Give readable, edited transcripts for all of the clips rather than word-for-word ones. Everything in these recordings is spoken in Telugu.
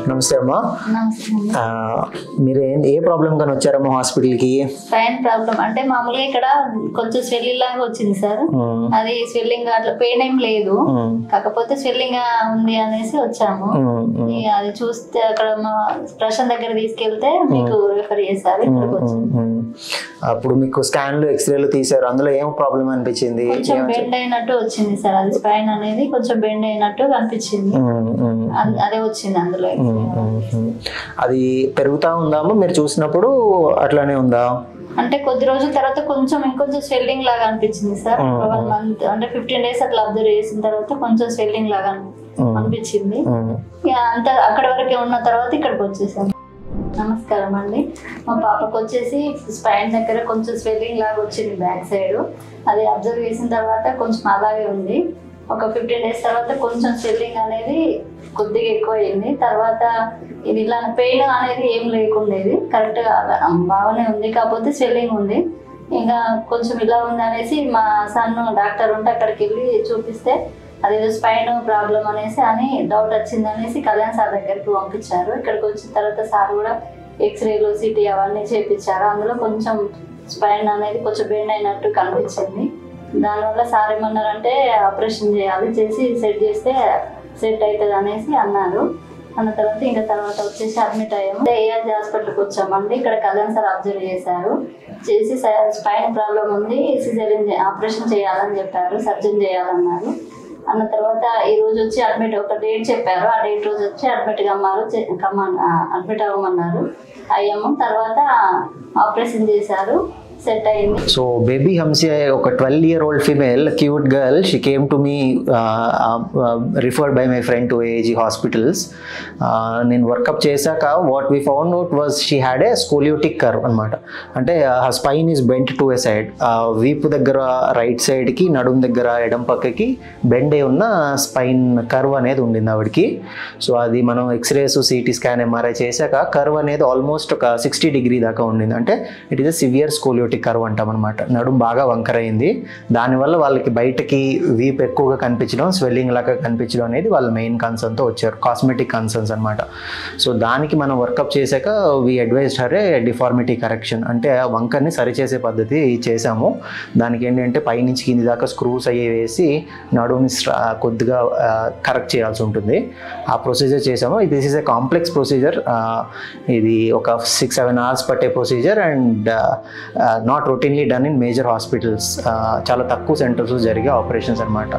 నమస్తే అమ్మా. మీరు ఏ ప్రాబ్లం కానీ వచ్చారమ్మా హాస్పిటల్కి? స్పైన్ ప్రాబ్లం అంటే మామూలుగా ఇక్కడ కొంచెం స్వెల్లింగ్ లాగా వచ్చింది సార్. అది స్వెల్లింగ్ అట్లా పెయిన్ ఏం లేదు, కాకపోతే స్వెల్లింగ్ ఉంది అనేసి వచ్చాము. అది చూస్తే అక్కడ మా ప్రశాంత్ దగ్గర తీసుకెళ్తే మీకు రిఫర్ చేశారు. అప్పుడు మీకు స్కాన్లు ఎక్స్రేలు తీసారు, అందులో ఏం ప్రాబ్లం అనిపించింది? కొంచెం బెండ్ అయినట్టు వచ్చింది సార్. అది స్పైన్ అనేది కొంచెం బెండ్ అయినట్టు కనిపించింది, అదే వచ్చింది అందులో. అది పెరుగుతా ఉందామా మీరు చూసినప్పుడు? అట్లానే ఉందా? అంటే కొద్ది రోజుల తర్వాత కొంచెం ఇంకొంచెం స్వెల్లింగ్ లాగా అనిపించింది సార్. 1 month అంటే 15 days అట్లా అబ్జర్వ్ చేసిన తర్వాత కొంచెం స్వెల్లింగ్ లాగా అనిపించింది. అంత అక్కడ వరకే ఉన్న తర్వాత ఇక్కడికి వచ్చేసాను. నమస్కారం అండి. మా పాపకు వచ్చేసి స్పైన్ దగ్గర కొంచెం స్వెల్లింగ్ లాగా వచ్చింది బ్యాక్ సైడ్. అది అబ్జర్వ్ చేసిన తర్వాత కొంచెం అలాగే ఉంది. ఒక 15 days తర్వాత కొంచెం స్వెల్లింగ్ అనేది కొద్దిగా ఎక్కువ అయింది. తర్వాత ఇది ఇలా పెయిన్ అనేది ఏం లేకుండేది, కరెక్ట్గా బాగానే ఉంది, కాకపోతే స్వెల్లింగ్ ఉంది. ఇంకా కొంచెం ఇలా ఉంది అనేసి మా సన్ డాక్టర్ ఉంటే అక్కడికి వెళ్ళి చూపిస్తే అదేదో స్పైన్ ప్రాబ్లం అనేసి అని డౌట్ వచ్చింది అనేసి కళ్యాణ్ సార్ దగ్గరికి పంపించారు. ఇక్కడికి వచ్చిన తర్వాత సార్ కూడా ఎక్స్రేలు సిటీ అవన్నీ చేయించారు. అందులో కొంచెం స్పైన్ అనేది కొంచెం బెండ్ అయినట్టు కనిపించింది. దానివల్ల సార్ ఏమన్నారంటే ఆపరేషన్ చేయాలి, చేసి సెట్ చేస్తే సెట్ అవుతుంది అనేసి అన్నారు. అన్న తర్వాత ఇంకా తర్వాత వచ్చేసి అడ్మిట్ అయ్యాము. ఏఆర్జీ హాస్పిటల్కి వచ్చామండి. ఇక్కడ కళ్యాణ్ సార్ అబ్జర్వ్ చేశారు, చేసి స్పైన్ ప్రాబ్లం ఉంది, సిజేరియన్ ఆపరేషన్ చేయాలని చెప్పారు, సర్జన్ చేయాలన్నారు. అన్న తర్వాత ఈ రోజు వచ్చి అడ్మిట్ ఒక డేట్ చెప్పారు, ఆ డేట్ రోజు వచ్చి అడ్మిట్ అవ్వమన్నారు. అయ్యాము. తర్వాత ఆపరేషన్ చేశారు, సెట్ అయింది. సో బేబీ హంసి ఒక 12-year-old female cute girl, she came to me referred by my friend to AG hospitals. నేను వర్కప్ చేశాక what we found out was she had a scoliotic curve అనమాట. అంటే spine is bent to a side, వీపు దగ్గర రైట్ సైడ్కి, నడుము దగ్గర ఎడం పక్కకి బెండ్ అయి ఉన్న స్పైన్ కర్వ్ అనేది ఉండింది ఆవిడకి. సో అది మనం ఎక్స్రేస్, సిటీ స్కాన్, ఎంఆర్ఐ చేశాక కర్వ్ అనేది ఆల్మోస్ట్ ఒక 60 degree దాకా ఉండింది. అంటే it is a severe scoliotic curve అంటాం అనమాట. నడుము బాగా వంకరైంది, దానివల్ల వాళ్ళకి బయటకి వీప్ ఎక్కువగా కనిపించడం, స్వెల్లింగ్ లాగా కనిపించడం అనేది వాళ్ళ మెయిన్ కన్సర్న్తో వచ్చారు, కాస్మెటిక్ కన్సర్న్స్ అనమాట. సో దానికి మనం వర్కప్ చేశాక we advised her A deformity correction, అంటే వంకర్ని సరిచేసే పద్ధతి చేశాము. దానికి ఏంటంటే పైనుంచి కింది దాకా స్క్రూస్ అయ్యి వేసి నడుముని కొద్దిగా కరెక్ట్ చేయాల్సి ఉంటుంది. ఆ ప్రొసీజర్ చేసాము. This is a complex procedure. ఇది ఒక 6-7 hours పట్టే procedure and not routinely done in major hospitals. చాలా తక్కువ సెంటర్స్లో జరిగే ఆపరేషన్స్ అనమాట.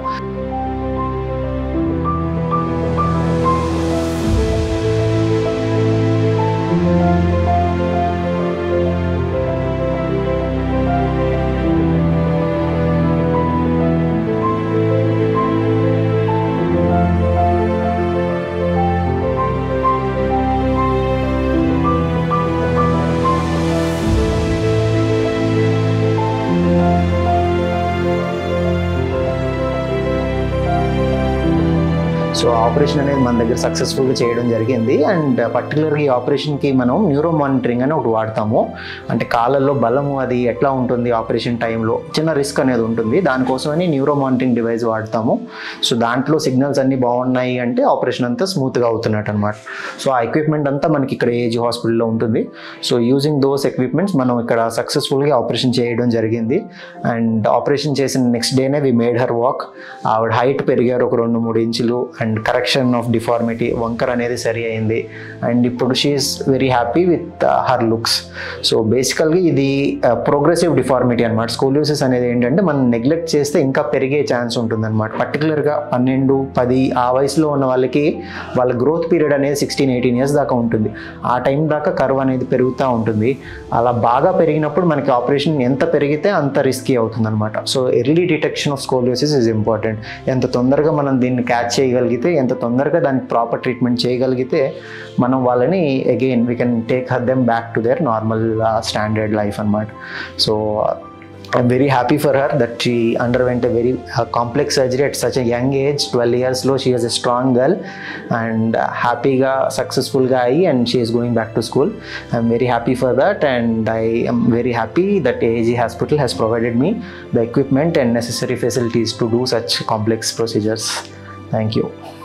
సో ఆపరేషన్ అనేది మన దగ్గర సక్సెస్ఫుల్గా చేయడం జరిగింది. అండ్ పర్టికులర్గా ఈ ఆపరేషన్కి మనం న్యూరో మానిటరింగ్ అని ఒకటి వాడతాము. అంటే కాళ్ళల్లో బలము అది ఎట్లా ఉంటుంది ఆపరేషన్ టైంలో, చిన్న రిస్క్ అనేది ఉంటుంది, దానికోసమని న్యూరో మానిటరింగ్ డివైస్ వాడతాము. సో దాంట్లో సిగ్నల్స్ అన్నీ బాగున్నాయి అంటే ఆపరేషన్ అంతా స్మూత్గా అవుతున్నట్టు అనమాట. సో ఆ ఎక్విప్మెంట్ అంతా మనకి ఇక్కడ ఏజీ హాస్పిటల్లో ఉంటుంది. సో యూజింగ్ దోస్ ఎక్విప్మెంట్స్ మనం ఇక్కడ సక్సెస్ఫుల్గా ఆపరేషన్ చేయడం జరిగింది. అండ్ ఆపరేషన్ చేసిన నెక్స్ట్ డేనే వి మేడ్ హర్ వాక్. ఆవిడ హైట్ పెరిగారు ఒక 2-3 inches and correction of deformity, వంకర్ అనేది సరి అయింది. అండ్ ఇప్పుడు she is very happy with her looks. So బేసికల్గా ఇది ప్రోగ్రెసివ్ డిఫార్మిటీ అనమాట. స్కోలియోసిస్ అనేది ఏంటంటే మనం నెగ్లెక్ట్ చేస్తే ఇంకా పెరిగే ఛాన్స్ ఉంటుందన్నమాట. పర్టికులర్గా 12-10 ఆ వయసులో ఉన్న వాళ్ళకి వాళ్ళ గ్రోత్ పీరియడ్ అనేది 16-18 years దాకా ఉంటుంది. ఆ టైం దాకా కర్వ్ అనేది పెరుగుతూ ఉంటుంది. అలా బాగా పెరిగినప్పుడు మనకి ఆపరేషన్ ఎంత పెరిగితే అంత రిస్కీ అవుతుంది అనమాట. So early detection of scoliosis is important. ఎంత తొందరగా మనం దీన్ని క్యాచ్ చేయగలిగితే, ఎంత తొందరగా దానికి ప్రాపర్ ట్రీట్మెంట్ చేయగలిగితే మనం వాళ్ళని again we can take them back to their normal standard life అనమాట. So I'm very happy for her that she underwent a very complex surgery at such a young age. 12 years low, she is a strong girl and happy ga successful ga ayi, and she is going back to school. I'm very happy for that, and I am very happy that AAG hospital has provided me the equipment and necessary facilities to do such complex procedures. Thank you.